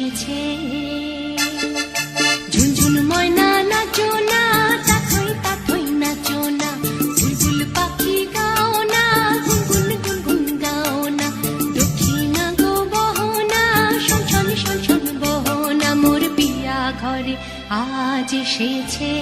এসেছে। ঝুনঝুন ময়না নাচো না, তাথই তাথই নাচো না, বুলবুল পাখি গাও না, গুনগুন গুনগুন গাও না, দক্ষিণা গো বহনা, শোন শোন শোন শোন বহনা, মোর পিয়া ঘরে আজ এসেছে।